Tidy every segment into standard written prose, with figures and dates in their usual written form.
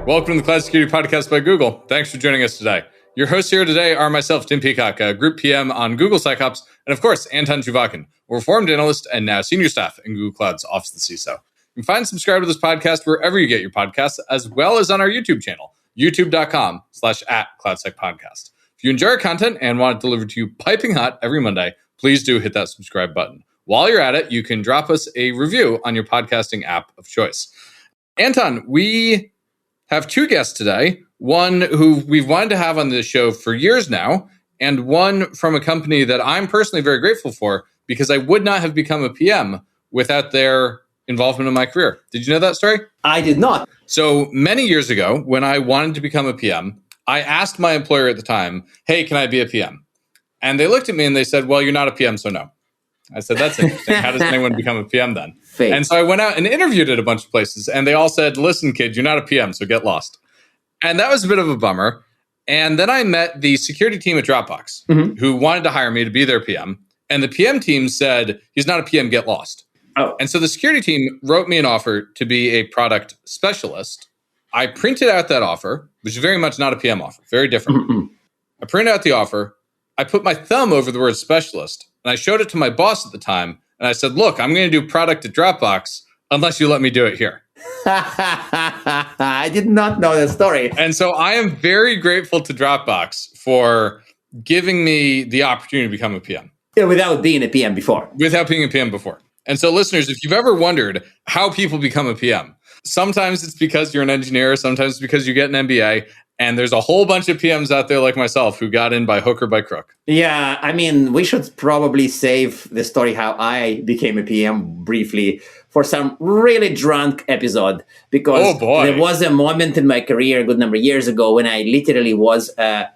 Welcome to the Cloud Security Podcast by Google. Thanks for joining us today. Your hosts here today are myself, Tim Peacock, a Group PM on Google SecOps, and of course, Anton Chuvakin, a reformed analyst and now senior staff in Google Cloud's Office of the CISO. You can find and subscribe to this podcast wherever you get your podcasts, as well as on our YouTube channel, youtube.com/@CloudSecPodcast. If you enjoy our content and want it delivered to you piping hot every Monday, please do hit that subscribe button. While you're at it, you can drop us a review on your podcasting app of choice. Anton, we have two guests today, one who we've wanted to have on this show for years now, and one from a company that I'm personally very grateful for because I would not have become a PM without their involvement in my career. Did you know that story? I did not. So many years ago, when I wanted to become a PM, I asked my employer at the time, hey, can I be a PM? And they looked at me and they said, well, you're not a PM, so no. I said, that's interesting. How does anyone become a PM then? Fake. And so I went out and interviewed at a bunch of places, and they all said, listen, kid, you're not a PM, so get lost. And that was a bit of a bummer. And then I met the security team at Dropbox, who wanted to hire me to be their PM. And the PM team said, he's not a PM, get lost. Oh. And so the security team wrote me an offer to be a product specialist. I printed out that offer, which is very much not a PM offer, very different. I printed out the offer. I put my thumb over the word specialist, and I showed it to my boss at the time. And I said, look, I'm going to do product at Dropbox unless you let me do it here. I did not know that story. And so I am very grateful to Dropbox for giving me the opportunity to become a PM. Yeah, without being a PM before. Without being a PM before. And so listeners, if you've ever wondered how people become a PM, sometimes it's because you're an engineer, sometimes it's because you get an MBA, and there's a whole bunch of PMs out there like myself who got in by hook or by crook. Yeah, I mean, we should probably save the story how I became a PM briefly for some really drunk episode, because there was a moment in my career a good number of years ago when I literally was I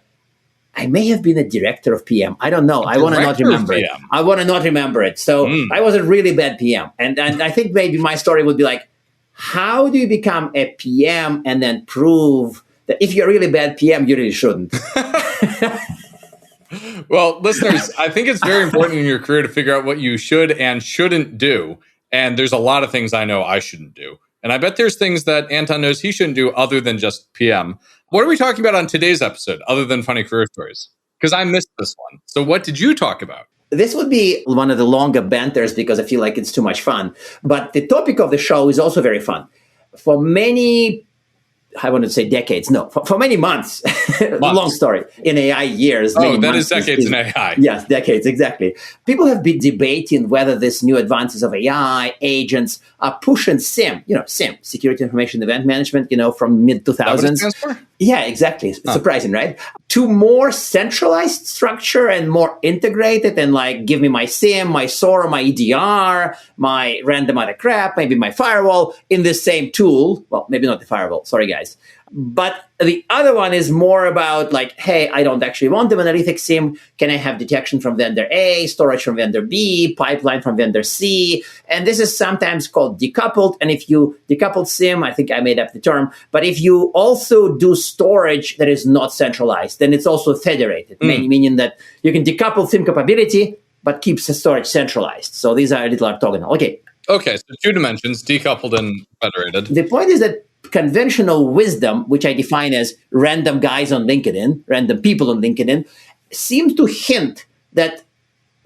may have been a director of PM. I don't know. I want to not remember it. I want to not remember it. So I was a really bad PM. And I think maybe my story would be like, how do you become a PM and then prove that if you're a really bad PM, you really shouldn't? Well, listeners, I think it's very important in your career to figure out what you should and shouldn't do. And there's a lot of things I know I shouldn't do. And I bet there's things that Anton knows he shouldn't do other than just PM. What are we talking about on today's episode other than funny career stories? Because I missed this one. So what did you talk about? This would be one of the longer banters because I feel like it's too much fun. But the topic of the show is also very fun. For many, I want to say decades. No, for many months. Long story. In AI years. Oh, that is decades in AI. Yes, decades, exactly. People have been debating whether this new advances of AI, agents, are pushing SIEM, SIEM, Security Information Event Management, from mid-2000s. Yeah, exactly. Surprising, right? To more centralized structure and more integrated and like give me my SIEM, my SOAR, my EDR, my random other crap, maybe my firewall in the same tool. Well, maybe not the firewall. Sorry, guys. But the other one is more about like, hey, I don't actually want the monolithic SIEM. Can I have detection from vendor A, storage from vendor B, pipeline from vendor C? And this is sometimes called decoupled. And if you decoupled SIEM, I think I made up the term. But if you also do storage that is not centralized, then it's also federated, meaning that you can decouple SIEM capability, but keeps the storage centralized. So these are a little orthogonal. Okay, so two dimensions, decoupled and federated. The point is that conventional wisdom, which I define as random guys on LinkedIn, random people on LinkedIn, seems to hint that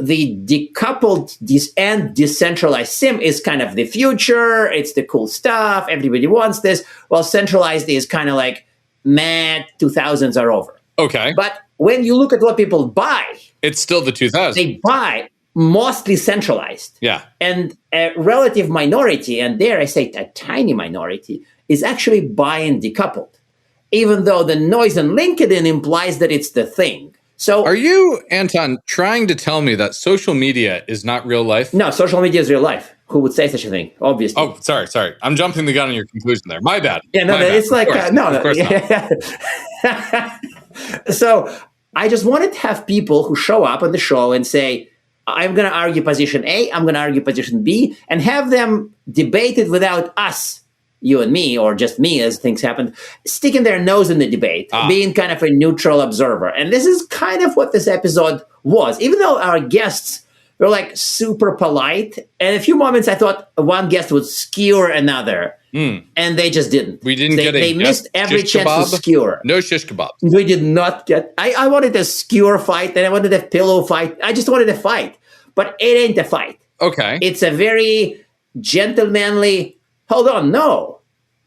the decoupled and decentralized SIEM is kind of the future. It's the cool stuff. Everybody wants this. While centralized is kind of like, 2000s are over. Okay. But when you look at what people buy, it's still the 2000s. They buy mostly centralized. Yeah. And a relative minority, and dare I say a tiny minority, is actually buying decoupled, even though the noise on LinkedIn implies that it's the thing. So are you, Anton, trying to tell me that social media is not real life? No, social media is real life. Who would say such a thing? Obviously. Oh, sorry. I'm jumping the gun on your conclusion there. My bad. Yeah, no, it's like, no. Of course not. So I just wanted to have people who show up on the show and say, I'm going to argue position A, I'm going to argue position B, and have them debated without us, you and me, or just me as things happen, sticking their nose in the debate, being kind of a neutral observer. And this is kind of what this episode was. Even though our guests were like super polite, and a few moments I thought one guest would skewer another. And they just didn't. We didn't get They missed every chance to skewer. No shish kebab. We did not get... I wanted a skewer fight, and I wanted a pillow fight. I just wanted a fight. But it ain't a fight. Okay. It's a very gentlemanly... Hold on, no.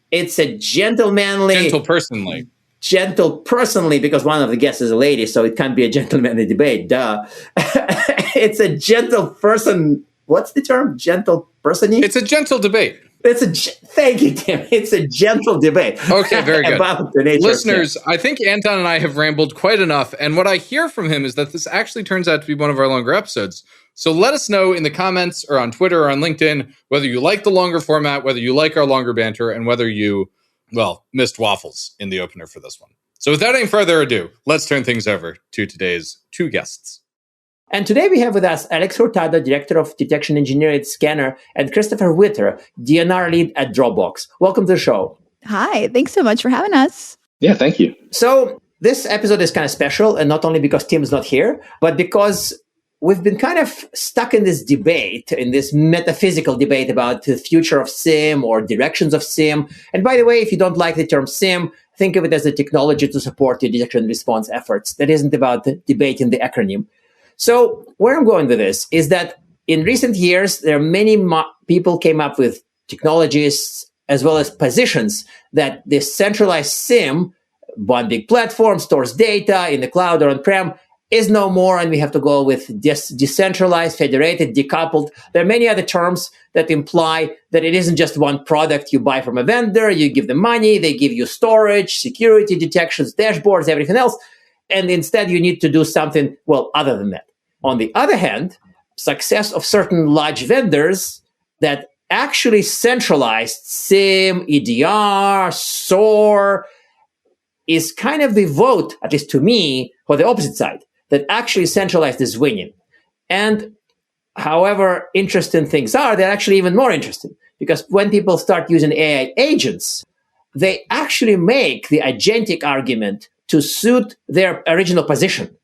It's a gentlemanly... Gentle personally, because one of the guests is a lady, so it can't be a gentlemanly debate. Duh. It's a gentle person... What's the term? Gentle person-y? It's a gentle debate. Thank you, Tim. It's a gentle debate. Okay, very good. About the nature Listeners, I think Anton and I have rambled quite enough. And what I hear from him is that this actually turns out to be one of our longer episodes. So let us know in the comments or on Twitter or on LinkedIn whether you like the longer format, whether you like our longer banter, and whether you, missed waffles in the opener for this one. So without any further ado, let's turn things over to today's two guests. And today we have with us Alex Hurtado, Director of Detection Engineering at Scanner, and Christopher Witter, DNR Lead at Dropbox. Welcome to the show. Hi, thanks so much for having us. Yeah, thank you. So this episode is kind of special, and not only because Tim's not here, but because we've been kind of stuck in this debate, in this metaphysical debate about the future of SIEM or directions of SIEM. And by the way, if you don't like the term SIEM, think of it as a technology to support your detection and response efforts. That isn't about debating the acronym. So where I'm going with this is that in recent years, there are many people came up with technologies as well as positions that this centralized SIEM, one big platform, stores data in the cloud or on-prem, is no more, and we have to go with decentralized, federated, decoupled. There are many other terms that imply that it isn't just one product you buy from a vendor, you give them money, they give you storage, security detections, dashboards, everything else. And instead, you need to do something, other than that. On the other hand, success of certain large vendors that actually centralized SIEM, EDR, SOAR is kind of the vote, at least to me, for the opposite side, that actually centralized is winning. And however interesting things are, they're actually even more interesting. Because when people start using AI agents, they actually make the agentic argument to suit their original position.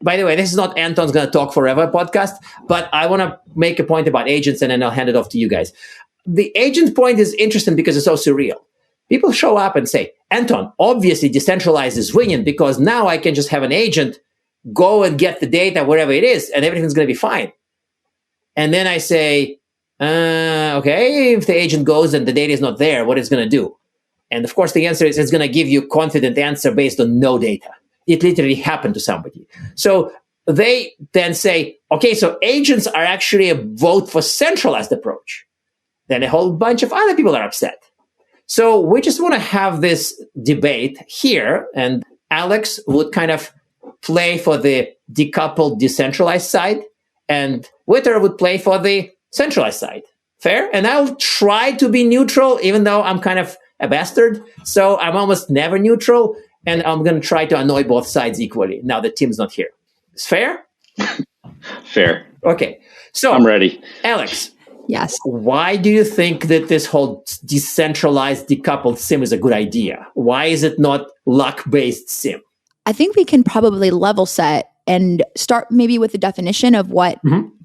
By the way, this is not Anton's going to talk forever podcast, but I want to make a point about agents and then I'll hand it off to you guys. The agent point is interesting because it's so surreal. People show up and say, Anton, obviously decentralized is winning because now I can just have an agent go and get the data wherever it is and everything's going to be fine. And then I say, okay, if the agent goes and the data is not there, what is it going to do? And of course, the answer is it's going to give you confident answer based on no data. It literally happened to somebody. So they then say, okay, so agents are actually a vote for centralized approach. Then a whole bunch of other people are upset. So we just want to have this debate here. And Alex would kind of play for the decoupled, decentralized side. And Witter would play for the centralized side. Fair? And I'll try to be neutral, even though I'm kind of a bastard. So I'm almost never neutral. And I'm going to try to annoy both sides equally now that Tim's not here. It's fair? Fair. Okay. So I'm ready. Alex. Yes. Why do you think that this whole decentralized decoupled SIEM is a good idea? Why is it not luck-based SIEM? I think we can probably level set and start maybe with the definition of what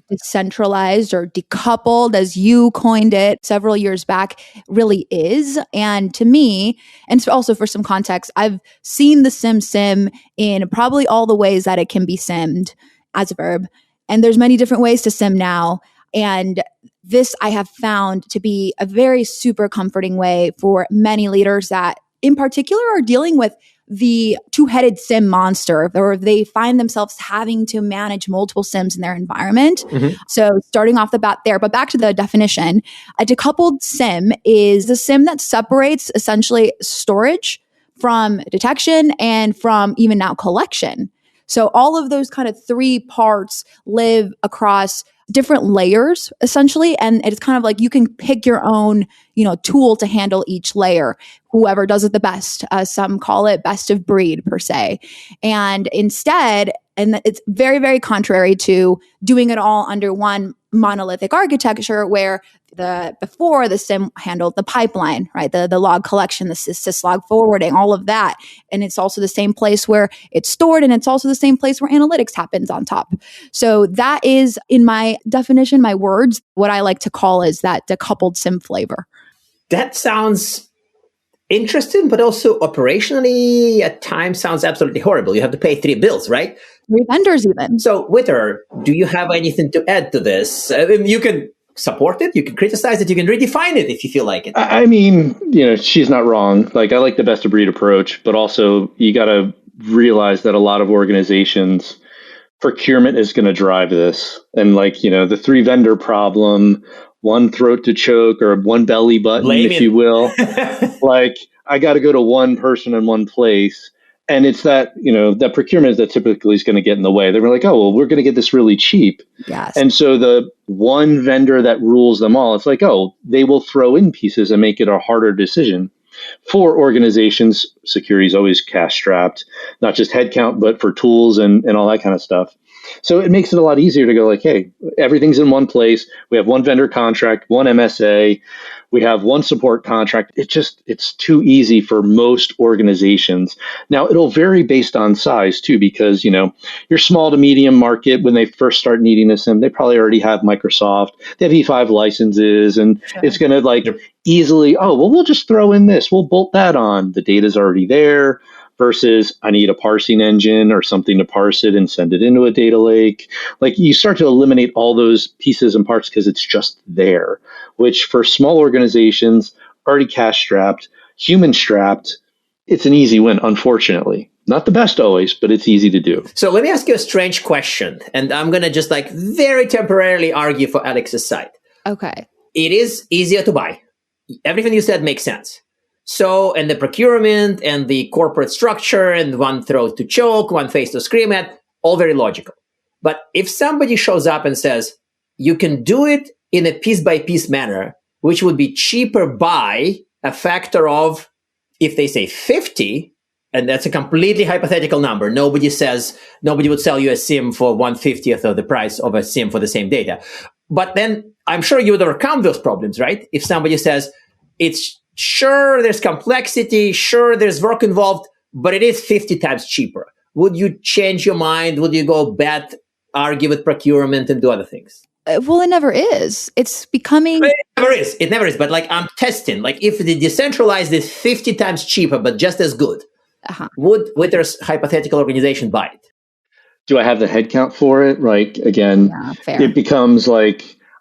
decentralized or decoupled, as you coined it several years back, really is. And to me, and also for some context, I've seen the SIEM in probably all the ways that it can be SIEMed as a verb. And there's many different ways to SIEM now. And this I have found to be a very super comforting way for many leaders that in particular are dealing with the two-headed SIEM monster, or they find themselves having to manage multiple SIEMs in their environment. So starting off the bat there, but back to the definition, a decoupled SIEM is a SIEM that separates essentially storage from detection and from even now collection. So all of those kind of three parts live across different layers, essentially. And it's kind of like you can pick your own, tool to handle each layer, whoever does it the best. Some call it best of breed per se. And instead, and it's very, very contrary to doing it all under one monolithic architecture where before the SIEM handled the pipeline, right? The log collection, the syslog forwarding, all of that. And it's also the same place where it's stored, and it's also the same place where analytics happens on top. So that is, in my definition, my words, what I like to call is that decoupled SIEM flavor. That sounds interesting, but also operationally at times sounds absolutely horrible. You have to pay 3 bills, right? 3 vendors even. So, Witter, do you have anything to add to this? You can support it, you can criticize it, you can redefine it if you feel like it. I mean, she's not wrong. Like, I like the best of breed approach, but also you got to realize that a lot of organizations, procurement is going to drive this. And the 3 vendor problem, one throat to choke or one belly button, if you will. I got to go to one person in one place. And it's that, that procurement that typically is going to get in the way. They're like, oh, well, we're going to get this really cheap. Yes. And so the one vendor that rules them all, it's like, oh, they will throw in pieces and make it a harder decision. For organizations, security is always cash strapped, not just headcount, but for tools and all that kind of stuff. So it makes it a lot easier to go like, hey, everything's in one place. We have one vendor contract, one MSA. We have one support contract. It's too easy for most organizations. Now, it'll vary based on size too, because, your small to medium market, when they first start needing this, and they probably already have Microsoft, they have E5 licenses, and it's going to easily, oh, well, we'll just throw in this. We'll bolt that on. The data's already there. Versus I need a parsing engine or something to parse it and send it into a data lake. You start to eliminate all those pieces and parts because it's just there, which for small organizations, already cash strapped, human strapped, it's an easy win, unfortunately. Not the best always, but it's easy to do. So let me ask you a strange question, and I'm going to just very temporarily argue for Alex's side. Okay. It is easier to buy. Everything you said makes sense. So, and the procurement and the corporate structure and one throat to choke, one face to scream at, all very logical. But if somebody shows up and says, you can do it in a piece-by-piece manner, which would be cheaper by a factor of, if they say 50, and that's a completely hypothetical number. Nobody would sell you a SIEM for 1/50th of the price of a SIEM for the same data. But then I'm sure you would overcome those problems, right? If somebody says, sure, there's complexity, sure, there's work involved, but it is 50 times cheaper. Would you change your mind? Would you go argue with procurement and do other things? Well, it never is. It's becoming... It never is. But I'm testing. If the decentralized is 50 times cheaper, but just as good, would Witter's hypothetical organization buy it? Do I have the headcount for it? Again, it becomes I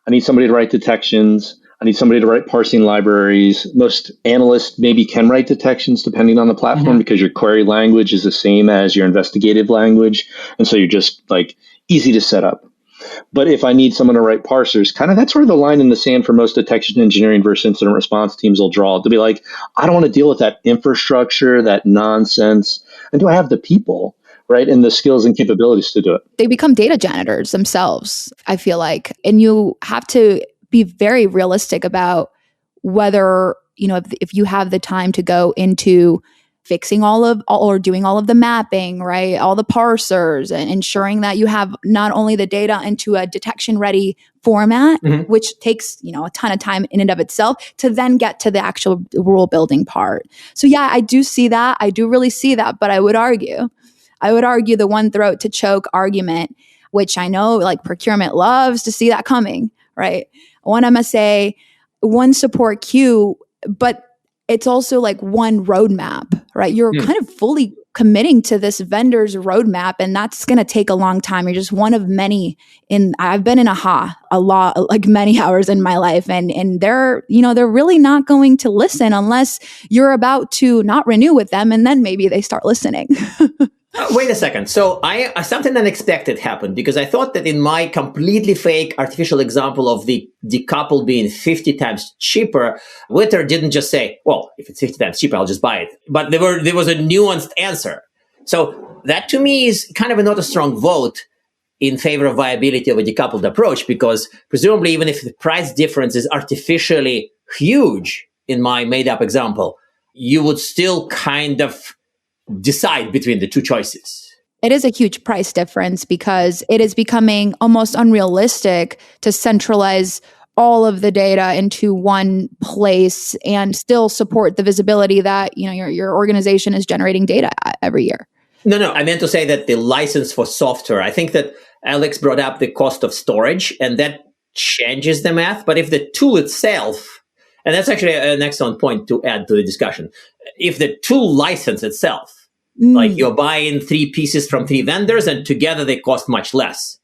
need somebody to write detections. I need somebody to write parsing libraries. Most analysts maybe can write detections depending on the platform because your query language is the same as your investigative language. And so you're just easy to set up. But if I need someone to write parsers, that's where the line in the sand for most detection engineering versus incident response teams will draw. To be I don't want to deal with that infrastructure, that nonsense. And do I have the people, right, and the skills and capabilities to do it? They become data janitors themselves, I feel like. And you have to be very realistic about whether, if you have the time to go into fixing or doing all of the mapping, right? All the parsers and ensuring that you have not only the data into a detection ready format, which takes, a ton of time in and of itself to then get to the actual rule building part. So yeah, I do see that. I do really see that, but I would argue the one throat to choke argument, which I know procurement loves to see that coming, right? One MSA, one support queue, but it's also one roadmap, right? You're kind of fully committing to this vendor's roadmap, and that's going to take a long time. You're just one of many. I've been in a lot, many hours in my life, and they're really not going to listen unless you're about to not renew with them, and then maybe they start listening. Wait a second. So something unexpected happened because I thought that in my completely fake artificial example of the Decoupled being 50 times cheaper, Witter didn't just say, well, if it's 50 times cheaper, I'll just buy it. But there was a nuanced answer. So that to me is kind of not a strong vote in favor of viability of a decoupled approach, because presumably even if the price difference is artificially huge in my made up example, you would still kind of decide between the two choices. It is a huge price difference because it is becoming almost unrealistic to centralize all of the data into one place and still support the visibility that your organization is generating data every year. No, I meant to say that the license for software, I think that Alex brought up the cost of storage, and that changes the math. But if the tool itself, And that's actually an excellent point to add to the discussion. If the tool license itself, like you're buying 3 pieces from 3 vendors and together they cost much less,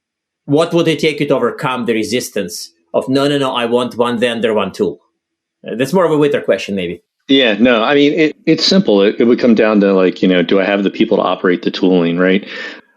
what would it take you to overcome the resistance of, no, I want one vendor, one tool? That's more of a Witter question, maybe. Yeah, no, I mean, it's simple. It would come down to like, do I have the people to operate the tooling, right?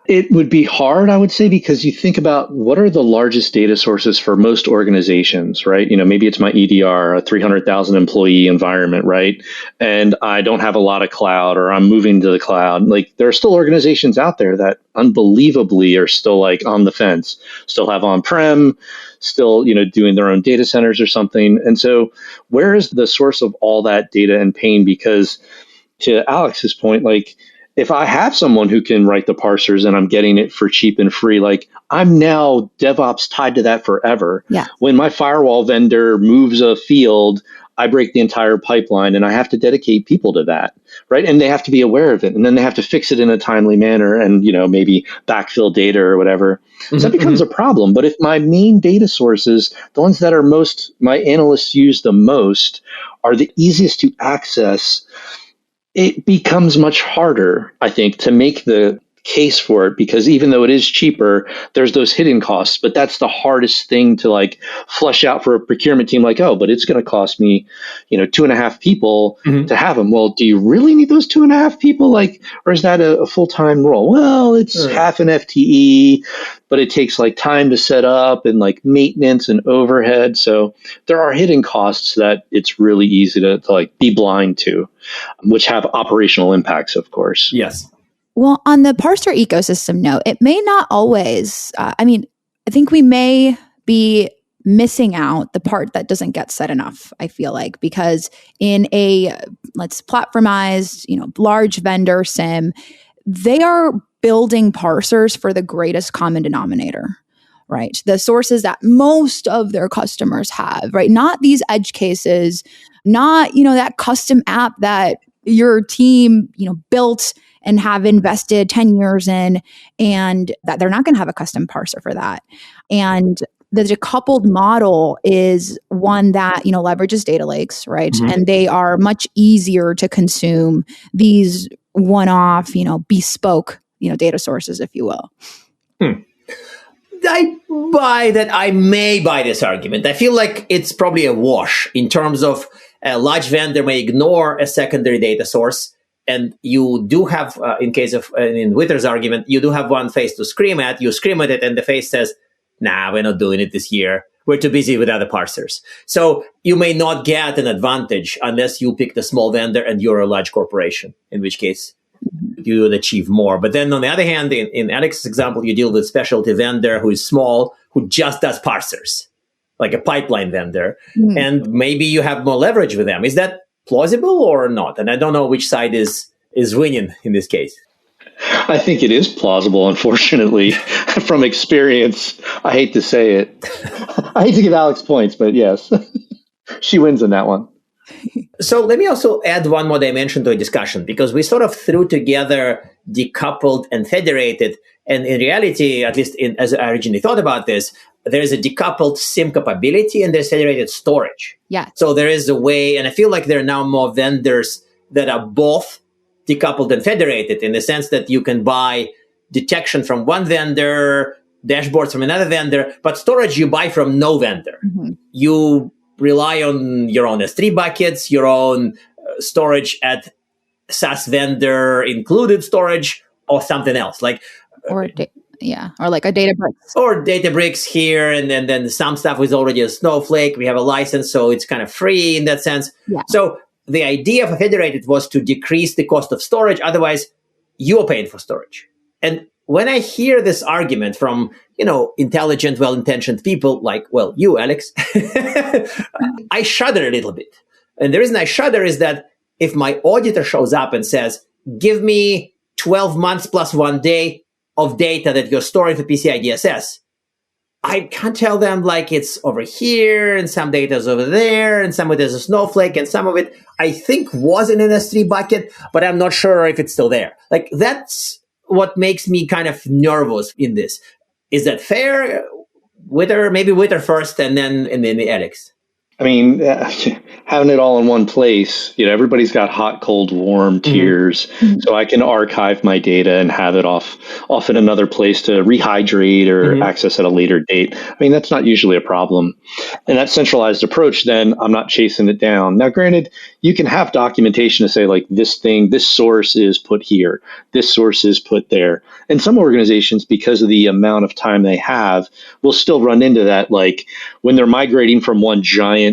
It would be hard, I would say, because you think about what are the largest data sources for most organizations, right? Maybe it's my EDR, a 300,000 employee environment, right? And I don't have a lot of cloud, or I'm moving to the cloud. Like, there are still organizations out there that unbelievably are still like on the fence, still have on-prem, still, doing their own data centers or something. And so where is the source of all that data and pain? Because to Alex's point, like, if I have someone who can write the parsers and I'm getting it for cheap and free, like, I'm now DevOps tied to that forever. Yeah. When my firewall vendor moves a field, I break the entire pipeline and I have to dedicate people to that, right? And they have to be aware of it. And then they have to fix it in a timely manner and, maybe backfill data or whatever. So that becomes a problem. But if my main data sources, the ones that are my analysts use the most, are the easiest to access, it becomes much harder, I think, to make the case for it, because even though it is cheaper, there's those hidden costs. But that's the hardest thing to like flush out for a procurement team. Like, oh, but it's going to cost me, 2.5 people to have them. Well, do you really need those 2.5 people? Like, or is that a full-time role? Well, it's half an FTE, but it takes like time to set up and like maintenance and overhead. So there are hidden costs that it's really easy to like be blind to, which have operational impacts, of course. Yes. Well, on the parser ecosystem note, it may not always, I think we may be missing out the part that doesn't get said enough, I feel like, because in a, let's platformized, large vendor SIEM, they are building parsers for the greatest common denominator, right? The sources that most of their customers have, right? Not these edge cases, not, that custom app that your team, built and have invested 10 years in, and that they're not going to have a custom parser for that. And the decoupled model is one that, leverages data lakes, right? And they are much easier to consume, these one-off, bespoke, data sources, if you will. I may buy this argument. I feel like it's probably a wash in terms of a large vendor may ignore a secondary data source. And you do have, in Witter's argument, you do have one face to scream at. You scream at it, and the face says, "Nah, we're not doing it this year. We're too busy with other parsers." So you may not get an advantage unless you pick the small vendor and you're a large corporation, in which case you would achieve more. But then on the other hand, in Alex's example, you deal with specialty vendor who is small, who just does parsers, like a pipeline vendor. And maybe you have more leverage with them. Is that plausible or not? And I don't know which side is winning in this case. I think it is plausible, unfortunately, from experience. I hate to say it. I hate to give Alex points, but yes, she wins in that one. So let me also add one more dimension to a discussion, because we sort of threw together decoupled and federated. And in reality, at least as I originally thought about this, there's a decoupled SIEM capability and there's federated storage. Yeah. So there is a way, and I feel like there are now more vendors that are both decoupled and federated, in the sense that you can buy detection from one vendor, dashboards from another vendor, but storage you buy from no vendor. You rely on your own S3 buckets, your own storage at SaaS vendor included storage, or something else like. Or like a Databricks. Or Databricks here, and then some stuff is already a Snowflake. We have a license, so it's kind of free in that sense. Yeah. So the idea of a federated was to decrease the cost of storage. Otherwise, you are paying for storage. And when I hear this argument from, intelligent, well-intentioned people like, well, you, Alex, I shudder a little bit. And the reason I shudder is that if my auditor shows up and says, give me 12 months plus 1 day of data that you're storing for PCI DSS, I can't tell them like it's over here and some data is over there and some of it is a Snowflake and some of it I think was in an S3 bucket, but I'm not sure if it's still there. Like, that's what makes me kind of nervous in this. Is that fair? Maybe Witter first and then Alex. I mean, having it all in one place, everybody's got hot, cold, warm tiers. So I can archive my data and have it off in another place to rehydrate or access at a later date. I mean, that's not usually a problem. And that centralized approach, then I'm not chasing it down. Now, granted, you can have documentation to say like this source is put here, this source is put there. And some organizations, because of the amount of time they have, will still run into that. Like when they're migrating from one giant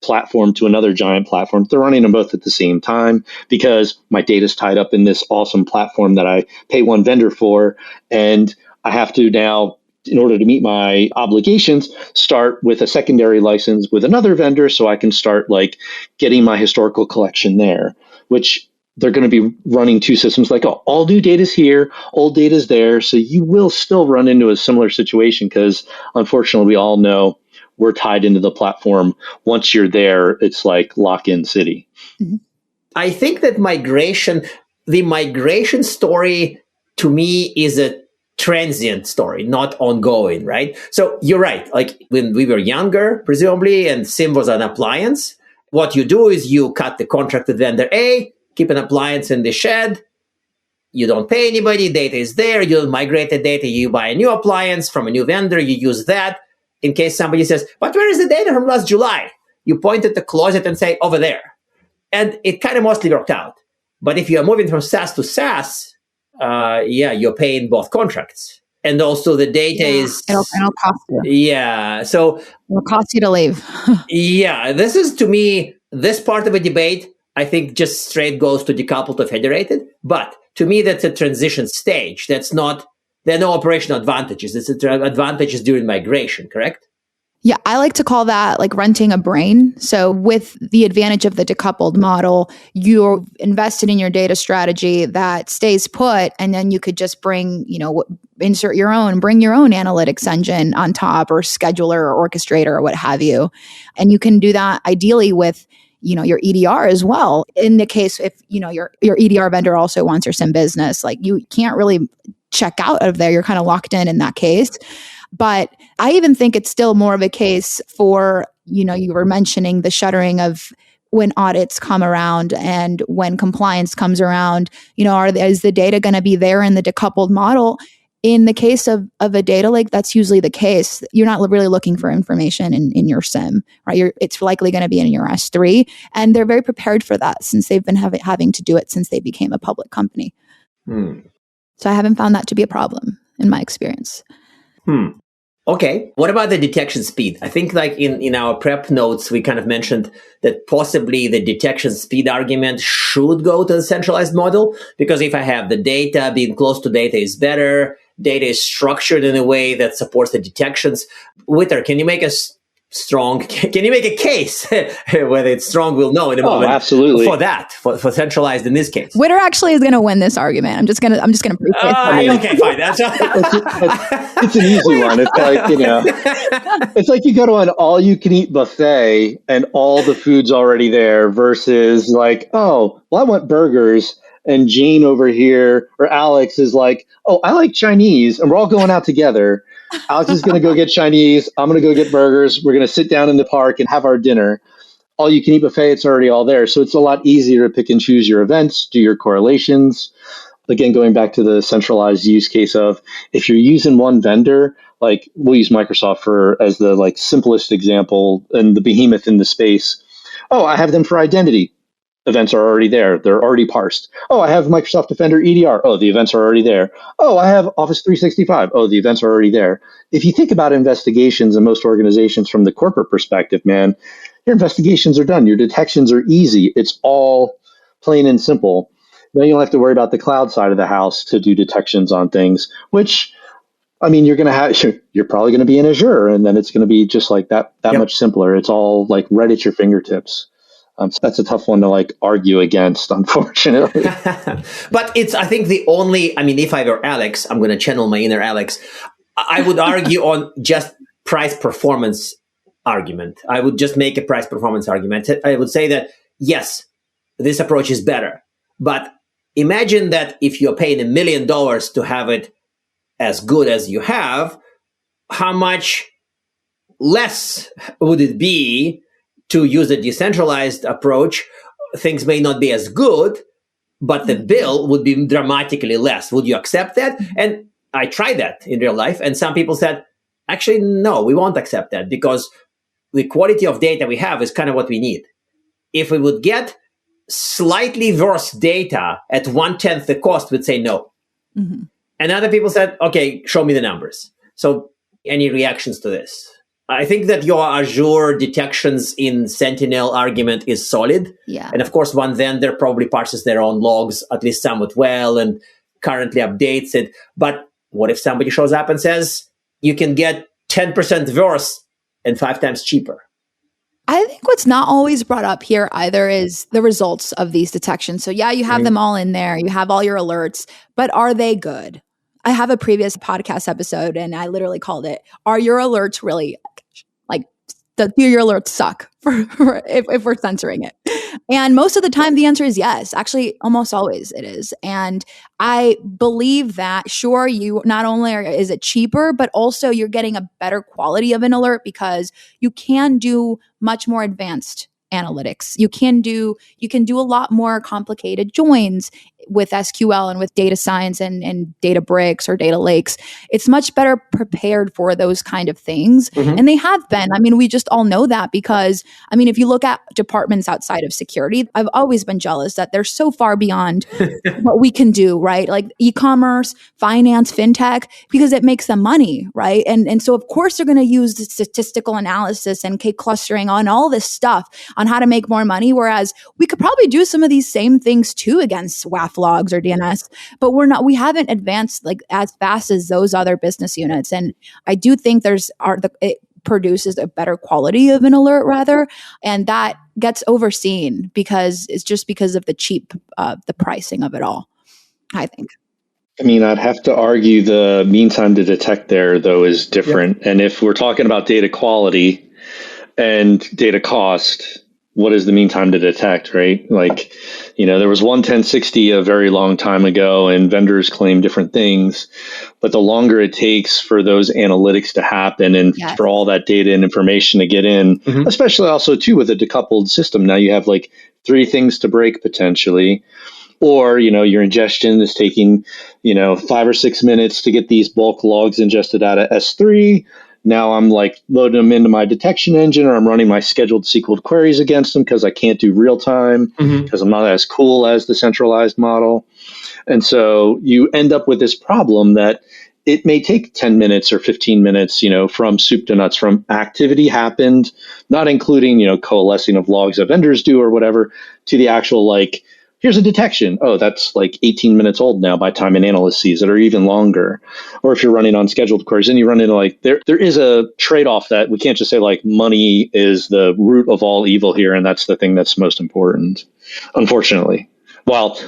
platform to another giant platform, they're running them both at the same time because my data's tied up in this awesome platform that I pay one vendor for. And I have to now, in order to meet my obligations, start with a secondary license with another vendor so I can start like getting my historical collection there, which they're going to be running two systems like, oh, all new data's here, old data's there. So you will still run into a similar situation because unfortunately we all know we're tied into the platform. Once you're there, it's like lock-in city. I think that the migration story to me is a transient story, not ongoing, right? So you're right. Like when we were younger, presumably, and SIEM was an appliance, what you do is you cut the contract with vendor A, keep an appliance in the shed. You don't pay anybody. Data is there. You migrate the data. You buy a new appliance from a new vendor. You use that. In case somebody says, but where is the data from last July? You point at the closet and say, over there. And it kind of mostly worked out. But if you are moving from SaaS to SaaS, you're paying both contracts. And also the data is... It'll cost you. Yeah. So... It'll cost you to leave. Yeah. This is, to me, this part of a debate, I think just straight goes to decoupled to federated. But to me, that's a transition stage. That's not... There are no operational advantages. It's advantages during migration, correct? Yeah, I like to call that like renting a brain. So with the advantage of the decoupled model, you're invested in your data strategy that stays put, and then you could just bring, bring your own analytics engine on top, or scheduler or orchestrator or what have you. And you can do that ideally with your EDR as well. In the case if, your EDR vendor also wants your SIEM business, like you can't really check out of there. You're kind of locked in that case. But I even think it's still more of a case for, you were mentioning the shuttering of when audits come around and when compliance comes around, is the data going to be there in the decoupled model? In the case of a data lake, that's usually the case. You're not really looking for information in your SIEM, right? It's likely going to be in your S3. And they're very prepared for that since they've been having to do it since they became a public company. So I haven't found that to be a problem in my experience. Okay. What about the detection speed? I think like in our prep notes, we kind of mentioned that possibly the detection speed argument should go to the centralized model, because if I have the data, being close to data is better. Data is structured in a way that supports the detections. Witter, can you make can you make a case? Whether it's strong, we'll know in a moment. Absolutely. For centralized in this case. Witter actually is going to win this argument. I'm just going to prove it. Okay, fine. It's an easy one. It's like, it's like you go to an all-you-can-eat buffet and all the food's already there versus like, oh, well, I want burgers. And Gene over here, or Alex, is like, oh, I like Chinese, and we're all going out together. Alex is going to go get Chinese. I'm going to go get burgers. We're going to sit down in the park and have our dinner. All you can eat buffet, it's already all there. So it's a lot easier to pick and choose your events, do your correlations. Again, going back to the centralized use case of if you're using one vendor, like we'll use Microsoft as the like simplest example and the behemoth in the space. Oh, I have them for identity. Events are already there. They're already parsed. Oh, I have Microsoft Defender EDR. Oh, the events are already there. Oh, I have Office 365. Oh, the events are already there. If you think about investigations in most organizations from the corporate perspective, man, your investigations are done. Your detections are easy. It's all plain and simple. Then you don't have to worry about the cloud side of the house to do detections on things, which, I mean, you're probably going to be in Azure, and then it's going to be just like that much simpler. It's all like right at your fingertips. So that's a tough one to like argue against, unfortunately. But I think if I were Alex, I'm going to channel my inner Alex. I would argue on just price performance argument. I would just make a price performance argument. I would say that, yes, this approach is better. But imagine that if you're paying $1 million to have it as good as you have, how much less would it be to use a decentralized approach, things may not be as good, but the bill would be dramatically less. Would you accept that? And I tried that in real life. And some people said, actually, no, we won't accept that because the quality of data we have is kind of what we need. If we would get slightly worse data at 1/10 the cost, we'd say no. Mm-hmm. And other people said, okay, show me the numbers. So any reactions to this? I think that your Azure detections in Sentinel argument is solid. Yeah. And of course, one vendor probably parses their own logs at least somewhat well and currently updates it. But what if somebody shows up and says, you can get 10% worse and 5 times cheaper? I think what's not always brought up here either is the results of these detections. So yeah, you have them all in there. You have all your alerts, but are they good? I have a previous podcast episode and I literally called it, are your alerts really, like, do your alerts suck if we're censoring it? And most of the time, the answer is yes. Actually, almost always it is. And I believe that, sure, you not only is it cheaper, but also you're getting a better quality of an alert because you can do much more advanced analytics. You can do a lot more complicated joins with SQL and with data science and Databricks or data lakes. It's much better prepared for those kind of things. Mm-hmm. And they have been. I mean, we just all know that because, I mean, if you look at departments outside of security, I've always been jealous that they're so far beyond what we can do, right? Like e-commerce, finance, fintech, because it makes them money, right? And so of course they're going to use the statistical analysis and K-clustering on all this stuff on how to make more money. Whereas we could probably do some of these same things too against WAF logs or DNS, but we haven't advanced like as fast as those other business units. And I do think it produces a better quality of an alert rather. And that gets overseen because it's just because of the pricing of it all, I think. I mean, I'd have to argue the mean time to detect there, though, is different. Yep. And if we're talking about data quality and data cost, what is the mean time to detect, right? Like, there was 11060 a very long time ago and vendors claim different things, but the longer it takes for those analytics to happen and for all that data and information to get in, especially also too with a decoupled system, now you have like 3 things to break potentially, or, your ingestion is taking, 5 or 6 minutes to get these bulk logs ingested out of S3. Now I'm like loading them into my detection engine or I'm running my scheduled SQL queries against them because I can't do real time because I'm not as cool as the centralized model. And so you end up with this problem that it may take 10 minutes or 15 minutes, from soup to nuts, from activity happened, not including, coalescing of logs that vendors do or whatever, to the actual here's a detection. Oh, that's like 18 minutes old now by the time an analyst sees it, or even longer. Or if you're running on scheduled queries, then you run into there is a trade-off that we can't just say money is the root of all evil here, and that's the thing that's most important, unfortunately. While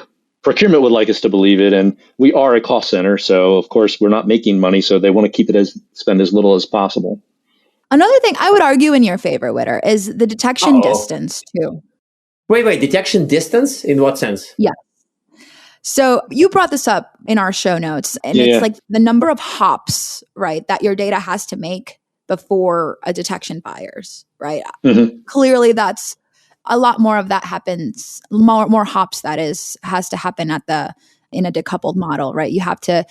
procurement would like us to believe it, and we are a cost center, so of course we're not making money, so they want to keep it spend as little as possible. Another thing I would argue in your favor, Witter, is the detection distance too. Wait, detection distance? In what sense? Yeah. So you brought this up in our show notes, and it's like the number of hops, right, that your data has to make before a detection fires, right? Mm-hmm. Clearly, that's a lot more of that happens, more hops that has to happen in a decoupled model, right? You have to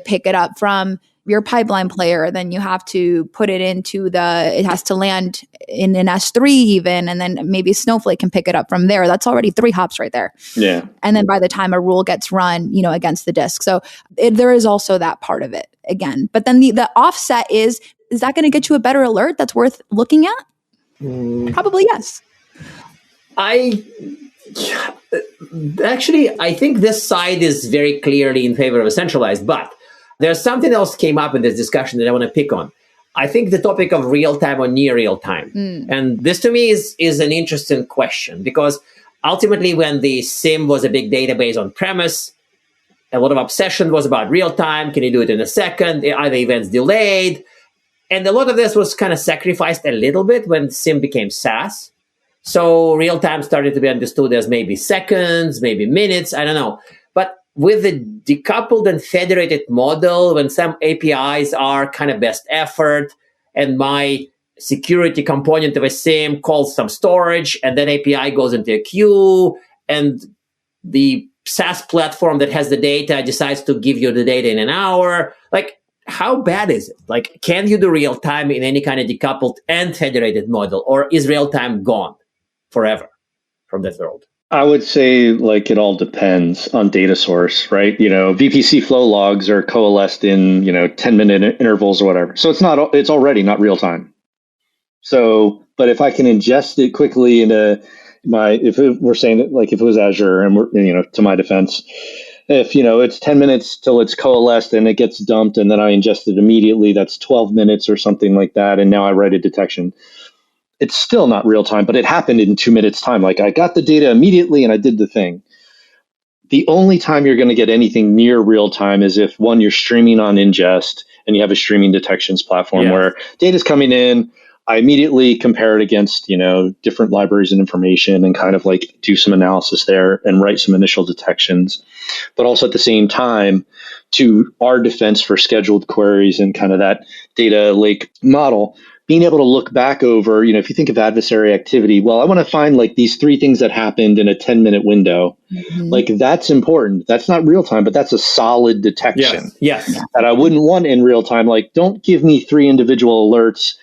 pick it up from your pipeline player, then you have to put it into it has to land in an S3 even, and then maybe Snowflake can pick it up from there. That's already 3 hops right there. Yeah. And then by the time a rule gets run, against the disk. So there is also that part of it again. But then the offset is that going to get you a better alert that's worth looking at? Probably yes. I think this side is very clearly in favor of a centralized, but there's something else came up in this discussion that I want to pick on. I think the topic of real time or near real time. And this to me is an interesting question because ultimately when the SIEM was a big database on premise, a lot of obsession was about real time. Can you do it in a second? Are the events delayed? And a lot of this was kind of sacrificed a little bit when SIEM became SaaS. So real time started to be understood as maybe seconds, maybe minutes, I don't know. But with the decoupled and federated model, when some APIs are kind of best effort and my security component of a SIEM calls some storage, and that API goes into a queue, and the SaaS platform that has the data decides to give you the data in an hour. Like, how bad is it? Like, can you do real time in any kind of decoupled and federated model, or is real time gone forever from that world? I would say, like, it all depends on data source, right? VPC flow logs are coalesced in, 10-minute intervals or whatever. So it's already not real time. So, but if I can ingest it quickly into if it was Azure, and to my defense, if, it's 10 minutes till it's coalesced and it gets dumped and then I ingest it immediately, that's 12 minutes or something like that. And now I write a detection. It's still not real time, but it happened in 2 minutes time. Like, I got the data immediately and I did the thing. The only time you're going to get anything near real time is if, one, you're streaming on ingest and you have a streaming detections platform where data's coming in. I immediately compare it against, different libraries and information and kind of like do some analysis there and write some initial detections. But also at the same time, to our defense for scheduled queries and kind of that data lake model, being able to look back over, if you think of adversary activity, well, I want to find like these 3 things that happened in a 10-minute window. Mm-hmm. Like, that's important. That's not real time, but that's a solid detection. Yes. That I wouldn't want in real time. Like, don't give me 3 individual alerts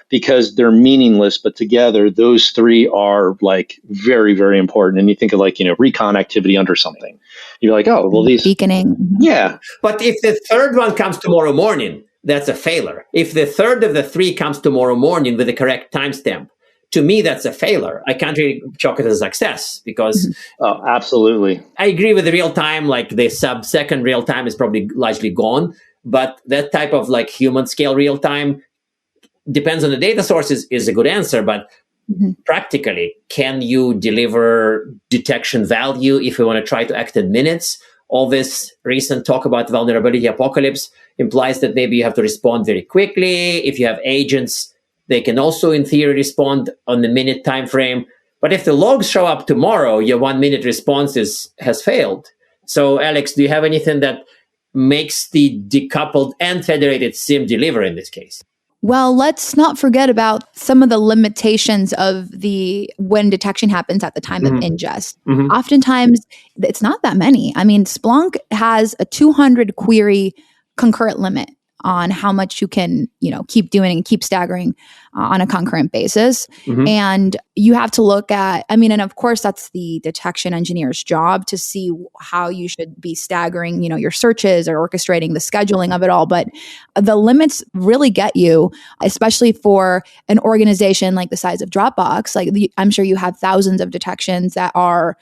because they're meaningless, but together those 3 are like very, very important. And you think of like, recon activity under something. You're like, oh, well, these beaconing. Yeah. But if the third one comes tomorrow morning, that's a failure. If the third of the 3 comes tomorrow morning with the correct timestamp, to me, that's a failure. I can't really chalk it as a success because... Oh, absolutely. I agree with the real time, like the sub-second real time is probably largely gone, but that type of like human scale real time depends on the data sources is a good answer, but practically, can you deliver detection value if you want to try to act in minutes? All this recent talk about vulnerability apocalypse implies that maybe you have to respond very quickly. If you have agents, they can also, in theory, respond on the minute time frame. But if the logs show up tomorrow, your 1-minute response has failed. So, Alex, do you have anything that makes the decoupled and federated SIEM deliver in this case? Well, let's not forget about some of the limitations of when detection happens at the time of ingest. Oftentimes, it's not that many. I mean, Splunk has a 200 query concurrent limit on how much you can, keep doing and keep staggering on a concurrent basis. And you have to look at, and of course, that's the detection engineer's job to see how you should be staggering, your searches or orchestrating the scheduling of it all. But the limits really get you, especially for an organization like the size of Dropbox. Like, I'm sure you have thousands of detections that are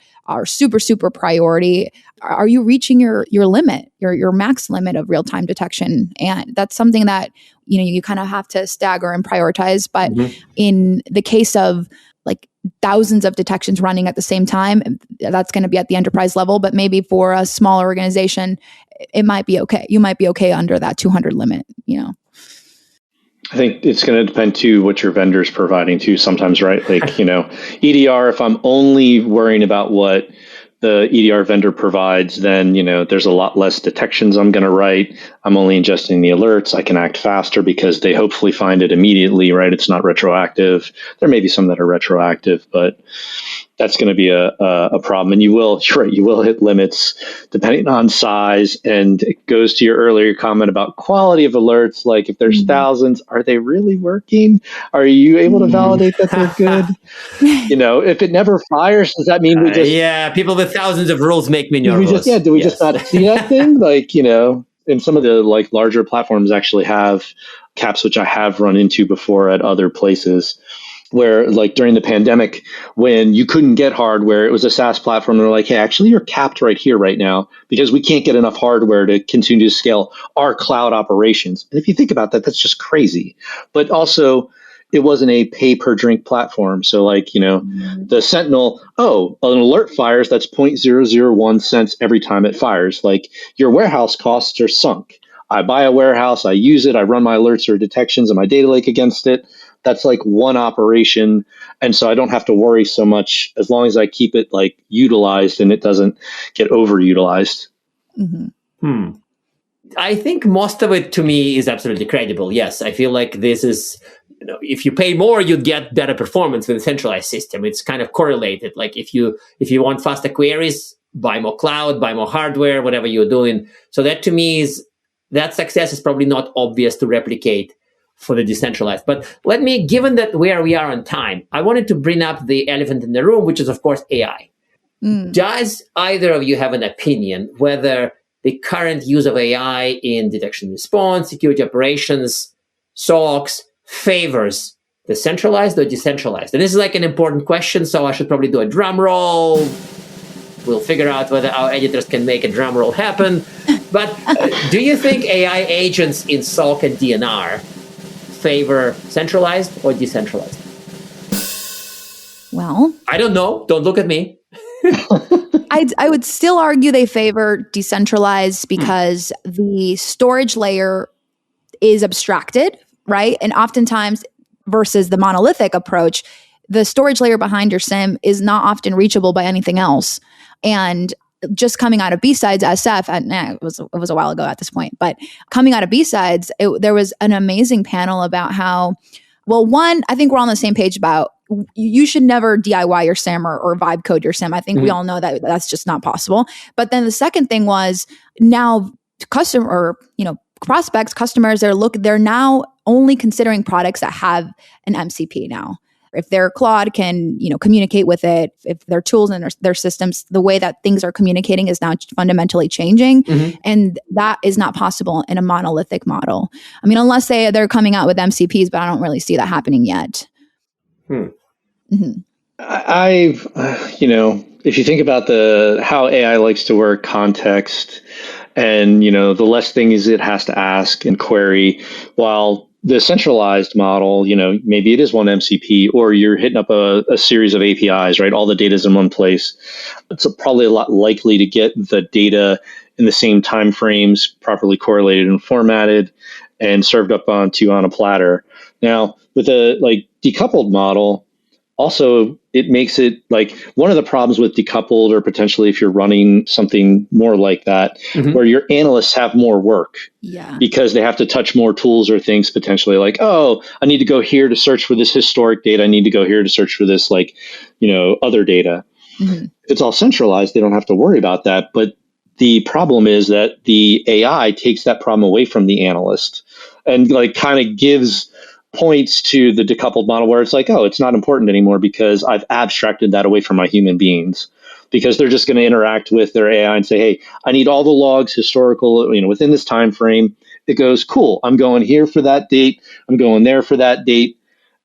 super, super priority. Are you reaching your limit, your max limit of real-time detection? And that's something that, you kind of have to stagger and prioritize. But in the case of like thousands of detections running at the same time, that's going to be at the enterprise level. But maybe for a smaller organization, it might be okay. You might be okay under that 200 limit, I think it's going to depend too what your vendor's providing too sometimes, right? Like, EDR, if I'm only worrying about what the EDR vendor provides, then, there's a lot less detections I'm going to write. I'm only ingesting the alerts. I can act faster because they hopefully find it immediately, right? It's not retroactive. There may be some that are retroactive, but that's going to be a problem. And you will hit limits depending on size. And it goes to your earlier comment about quality of alerts. Like, if there's thousands, are they really working? Are you able to validate that they're good? If it never fires, does that mean we just... people with thousands of rules make me nervous. Do we just not see that thing? Like, and some of the like larger platforms actually have caps, which I have run into before at other places, where like during the pandemic, when you couldn't get hardware, it was a SaaS platform. And they're like, hey, actually, you're capped right here, right now, because we can't get enough hardware to continue to scale our cloud operations. And if you think about that, that's just crazy. But also, it wasn't a pay per drink platform. So like, the Sentinel, an alert fires, that's 0.001 cents every time it fires. Like, your warehouse costs are sunk. I buy a warehouse, I use it, I run my alerts or detections and my data lake against it. That's like one operation. And so I don't have to worry so much as long as I keep it like utilized and it doesn't get overutilized. I think most of it to me is absolutely credible. Yes, I feel like this is if you pay more, you'd get better performance with a centralized system. It's kind of correlated. Like if you want faster queries, buy more cloud, buy more hardware, whatever you're doing. So that to me that success is probably not obvious to replicate for the decentralized. But given that where we are on time, I wanted to bring up the elephant in the room, which is of course AI. Does either of you have an opinion whether the current use of AI in detection and response, security operations, SOCs favors the centralized or decentralized? And this is like an important question, so I should probably do a drum roll. We'll figure out whether our editors can make a drum roll happen. But do you think AI agents in SOC and DNR favor centralized or decentralized? Well, I don't know. Don't look at me. I would still argue they favor decentralized because the storage layer is abstracted, right? And oftentimes versus the monolithic approach, the storage layer behind your SIEM is not often reachable by anything else. And just coming out of B-Sides SF, it was a while ago at this point, but coming out of B-Sides, there was an amazing panel about how, well, one, I think we're all on the same page about you should never DIY your SIEM or vibe code your SIEM. I think we all know that that's just not possible. But then the second thing was now prospects, customers, they're now only considering products that have an MCP now. If their Claude can, communicate with it, if their tools and their systems, the way that things are communicating is now fundamentally changing. And that is not possible in a monolithic model. I mean, unless they're coming out with MCPs, but I don't really see that happening yet. I've, if you think about how AI likes to work, context, and, the less things it has to ask and query, while the centralized model, maybe it is one MCP, or you're hitting up a series of APIs, right? All the data is in one place. It's probably a lot likely to get the data in the same time frames, properly correlated and formatted, and served up on a platter. Now, with a decoupled model, also, it makes it one of the problems with decoupled, or potentially if you're running something more like that, where your analysts have more work because they have to touch more tools or things potentially I need to go here to search for this historic data. I need to go here to search for this other data. If it's all centralized, they don't have to worry about that. But the problem is that the AI takes that problem away from the analyst and kind of gives points to the decoupled model where it's it's not important anymore because I've abstracted that away from my human beings, because they're just going to interact with their AI and say, hey, I need all the logs historical, within this time frame. It goes, cool, I'm going here for that date. I'm going there for that date.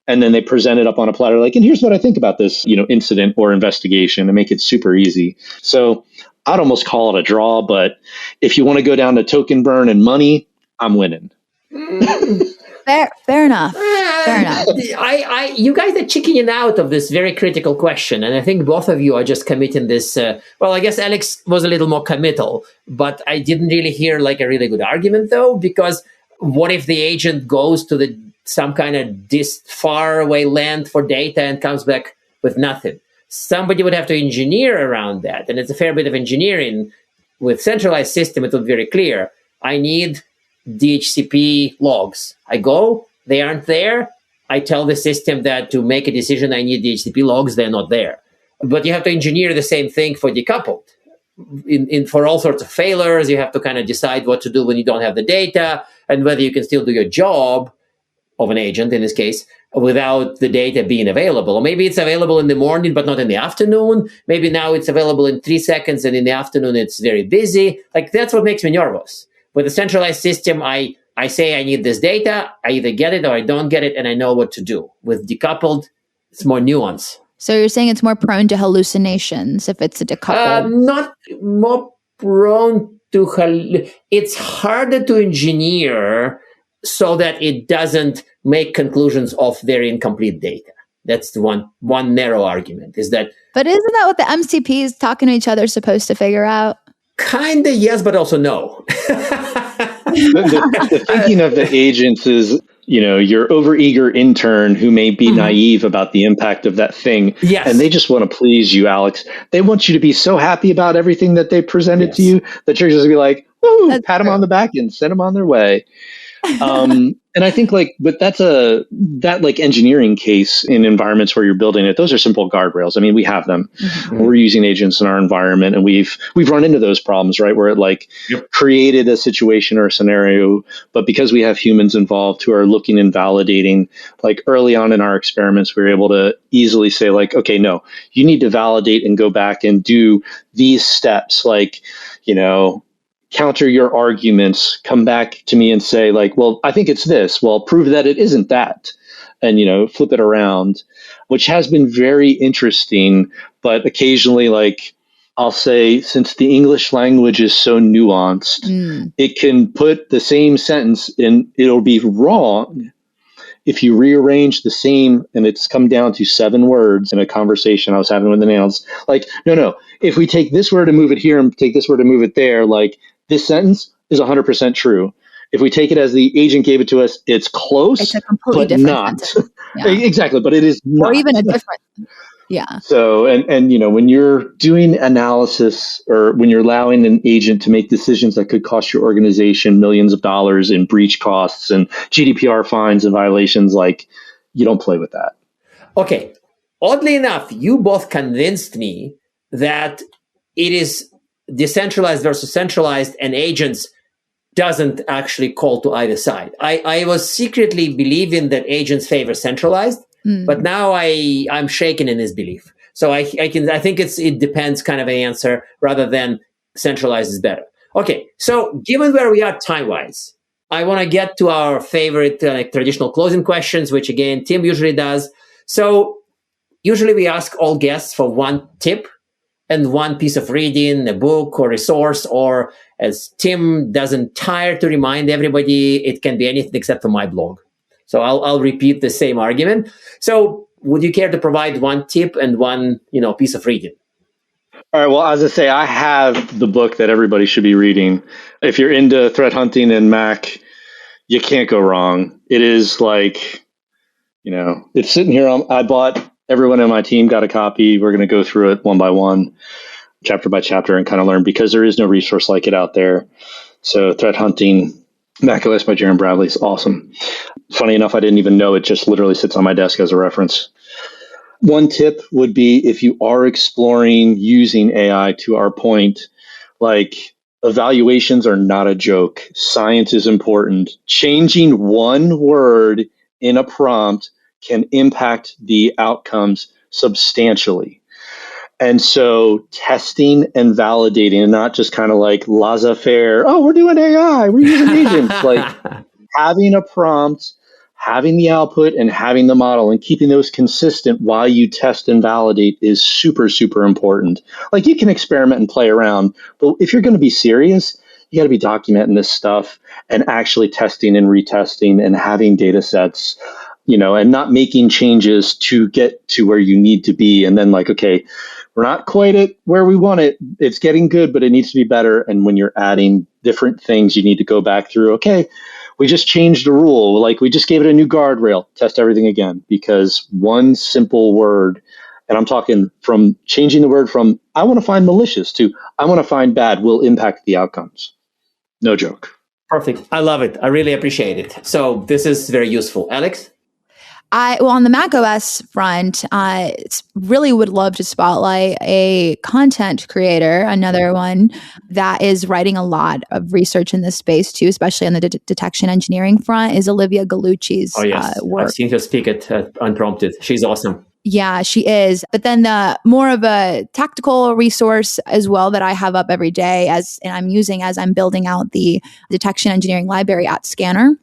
And then they present it up on a platter and here's what I think about this, incident or investigation, and make it super easy. So I'd almost call it a draw, but if you want to go down to token burn and money, I'm winning. Fair enough. You guys are chickening out of this very critical question, and I think both of you are just committing this. I guess Alex was a little more committal, but I didn't really hear a really good argument though, because what if the agent goes to some kind of this far away land for data and comes back with nothing? Somebody would have to engineer around that, and it's a fair bit of engineering. With centralized system, it would be very clear. I need DHCP logs. I go, they aren't there. I tell the system that to make a decision, I need DHCP logs. They're not there. But you have to engineer the same thing for decoupled. For all sorts of failures, you have to kind of decide what to do when you don't have the data and whether you can still do your job of an agent, in this case, without the data being available. Or maybe it's available in the morning, but not in the afternoon. Maybe now it's available in 3 seconds and in the afternoon it's very busy. That's what makes me nervous. With a centralized system, I say I need this data, I either get it or I don't get it, and I know what to do. With decoupled, it's more nuance. So you're saying it's more prone to hallucinations if it's a decoupled? Not more prone to it's harder to engineer so that it doesn't make conclusions off very incomplete data. That's the one narrow argument, is that... But isn't that what the MCPs talking to each other is supposed to figure out? Kind of yes, but also no. the thinking of the agents is, your overeager intern who may be naive about the impact of that thing. Yes. And they just want to please you, Alex. They want you to be so happy about everything that they presented to you that you're just going to be like, woo, pat them on the back and send them on their way. And I think but that engineering case in environments where you're building it, those are simple guardrails. I mean, we have them. Mm-hmm. We're using agents in our environment, and we've run into those problems, right? Where it created a situation or a scenario, but because we have humans involved who are looking and validating, early on in our experiments, we were able to easily say okay, no, you need to validate and go back and do these steps, counter your arguments, come back to me and say well, I think it's this. Well, prove that it isn't that. And, flip it around, which has been very interesting. But occasionally, I'll say, since the English language is so nuanced, it can put the same sentence and it'll be wrong if you rearrange the same, and it's come down to 7 words in a conversation I was having with the nails. No, if we take this word and move it here and take this word and move it there, this sentence is 100% true. If we take it as the agent gave it to us, it's close, it's a completely but different not. Yeah. Exactly, but it is not. Or even a different. Yeah. So, and when you're doing analysis or when you're allowing an agent to make decisions that could cost your organization millions of dollars in breach costs and GDPR fines and violations, you don't play with that. Okay. Oddly enough, you both convinced me that it is decentralized versus centralized, and agents doesn't actually call to either side. I was secretly believing that agents favor centralized, but now I'm shaken in this belief. So I think it depends kind of an answer rather than centralized is better. Okay, so given where we are time-wise, I want to get to our favorite traditional closing questions, which again, Tim usually does. So usually we ask all guests for one tip and one piece of reading, a book or resource, or as Tim doesn't tire to remind everybody, it can be anything except for my blog. So I'll repeat the same argument. So would you care to provide one tip and one, piece of reading? All right. Well, as I say, I have the book that everybody should be reading. If you're into threat hunting and Mac, you can't go wrong. It is it's sitting here. I bought, everyone on my team got a copy. We're going to go through it one by one, chapter by chapter, and kind of learn, because there is no resource like it out there. So Threat Hunting, macOS by Jaron Bradley is awesome. Funny enough, I didn't even know it just literally sits on my desk as a reference. One tip would be, if you are exploring using AI, to our point, evaluations are not a joke. Science is important. Changing one word in a prompt can impact the outcomes substantially. And so testing and validating, and not just kind of laissez-faire, oh, we're doing AI, we're using agents, having a prompt, having the output, and having the model, and keeping those consistent while you test and validate is super, super important. You can experiment and play around, but if you're going to be serious, you got to be documenting this stuff and actually testing and retesting and having data sets, and not making changes to get to where you need to be. And then okay, we're not quite at where we want it. It's getting good, but it needs to be better. And when you're adding different things, you need to go back through, okay, we just changed the rule. We just gave it a new guardrail, test everything again, because one simple word, and I'm talking from changing the word from I want to find malicious to I want to find bad, will impact the outcomes. No joke. Perfect. I love it. I really appreciate it. So this is very useful. Alex? On the macOS front, really would love to spotlight a content creator, another one that is writing a lot of research in this space too, especially on the detection engineering front, is Olivia Gallucci's work. I've seen her speak at Unprompted. She's awesome. Yeah, she is. But then the more of a tactical resource as well that I have up every day and I'm using as I'm building out the detection engineering library at Scanner,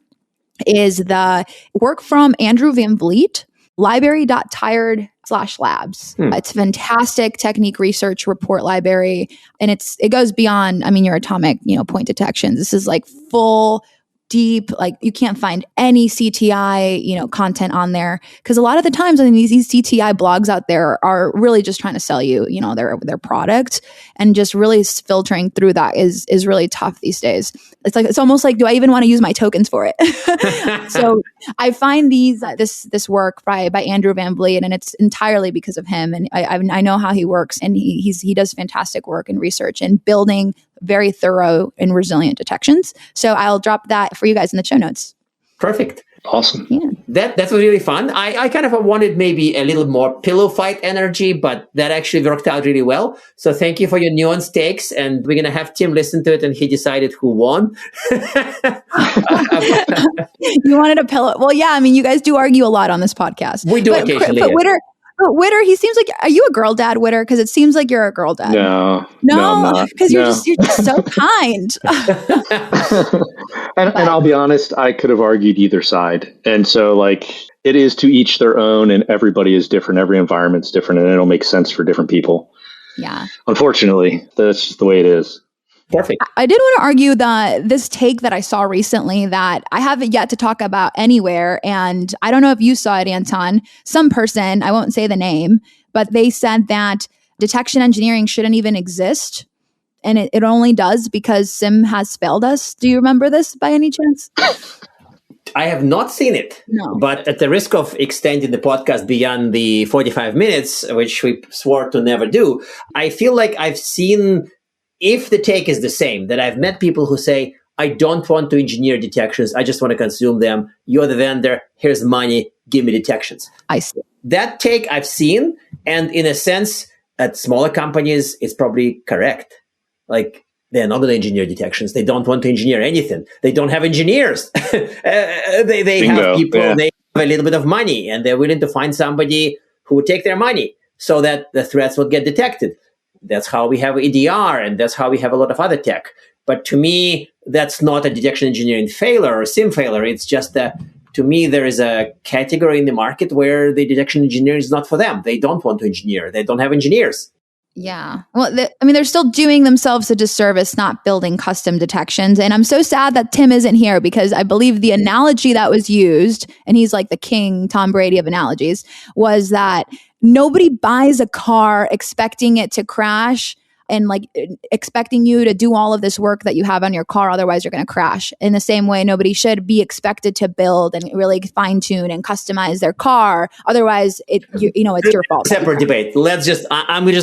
is the work from Andrew Van Vliet, library.tired/labs. It's a fantastic technique research report library. And it goes beyond, your atomic, point detections. This is full, deep, you can't find any CTI, content on there. Because a lot of the times, these CTI blogs out there are really just trying to sell you, their product, and just really filtering through that is really tough these days. It's almost do I even want to use my tokens for it? So I find this work by Andrew Van Vliet, and it's entirely because of him. And I know how he works, and he does fantastic work in research and building very thorough and resilient detections. So I'll drop that for you guys in the show notes. Perfect. Awesome. Yeah. That was really fun. I kind of wanted maybe a little more pillow fight energy, but that actually worked out really well. So thank you for your nuanced takes, and we're going to have Tim listen to it, and he decided who won. You wanted a pillow. Well, yeah, I mean, you guys do argue a lot on this podcast. We do occasionally. But Witter, he seems like, are you a girl dad, Witter? Because it seems like you're a girl dad. No, because you're just so kind. and I'll be honest, I could have argued either side. And so like it is to each their own, and everybody is different. Every environment's different, and it'll make sense for different people. Yeah. Unfortunately, that's just the way it is. Perfect. I did want to argue that this take that I saw recently that I haven't yet to talk about anywhere. And I don't know if you saw it, Anton. Some person, I won't say the name, but they said that detection engineering shouldn't even exist. And it only does because SIEM has failed us. Do you remember this by any chance? I have not seen it, no. But at the risk of extending the podcast beyond the 45 minutes, which we swore to never do, I feel like I've seen, if the take is the same, that I've met people who say, I don't want to engineer detections. I just want to consume them. You're the vendor. Here's money. Give me detections. I see. That take I've seen. And in a sense, at smaller companies, it's probably correct. Like, they're not going to engineer detections. They don't want to engineer anything. They don't have engineers. They have people, They have a little bit of money, and they're willing to find somebody who would take their money so that the threats would get detected. That's how we have EDR, and that's how we have a lot of other tech. But to me, that's not a detection engineering failure or SIEM failure. It's just that, to me, there is a category in the market where the detection engineering is not for them. They don't want to engineer. They don't have engineers. Yeah. Well, they're still doing themselves a disservice, not building custom detections. And I'm so sad that Tim isn't here, because I believe the analogy that was used, and he's like the king, Tom Brady of analogies, was that nobody buys a car expecting it to crash and like expecting you to do all of this work that you have on your car. Otherwise, you're going to crash. In the same way, nobody should be expected to build and really fine tune and customize their car. Otherwise, it's your fault. Separate debate. I'm just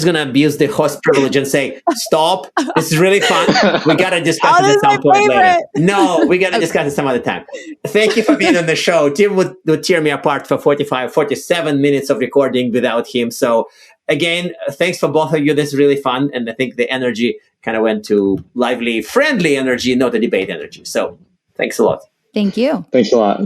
going to abuse the host privilege and say, stop. This is really fun. We got to discuss it at some point later. No, we got to discuss it some other time. Thank you for being on the show. Tim would tear me apart for 47 minutes of recording without him. So, again, thanks for both of you. This is really fun. And I think the energy kind of went to lively, friendly energy, not the debate energy. So thanks a lot. Thank you. Thanks a lot.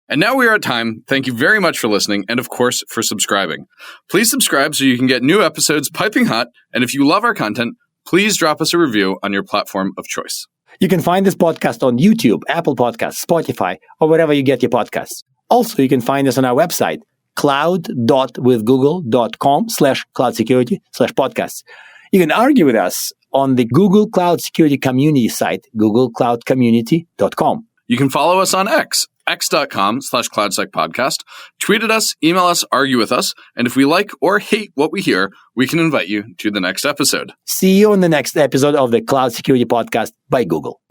And now we are at time. Thank you very much for listening, and of course, for subscribing. Please subscribe so you can get new episodes piping hot. And if you love our content, please drop us a review on your platform of choice. You can find this podcast on YouTube, Apple Podcasts, Spotify, or wherever you get your podcasts. Also, you can find us on our website, cloud.withgoogle.com/cloudsecurity/podcasts. You can argue with us on the Google Cloud Security Community site, googlecloudcommunity.com. You can follow us on x.com/cloudsecpodcast, tweet at us, email us, argue with us, and if we like or hate what we hear, we can invite you to the next episode. See you on the next episode of the Cloud Security Podcast by Google.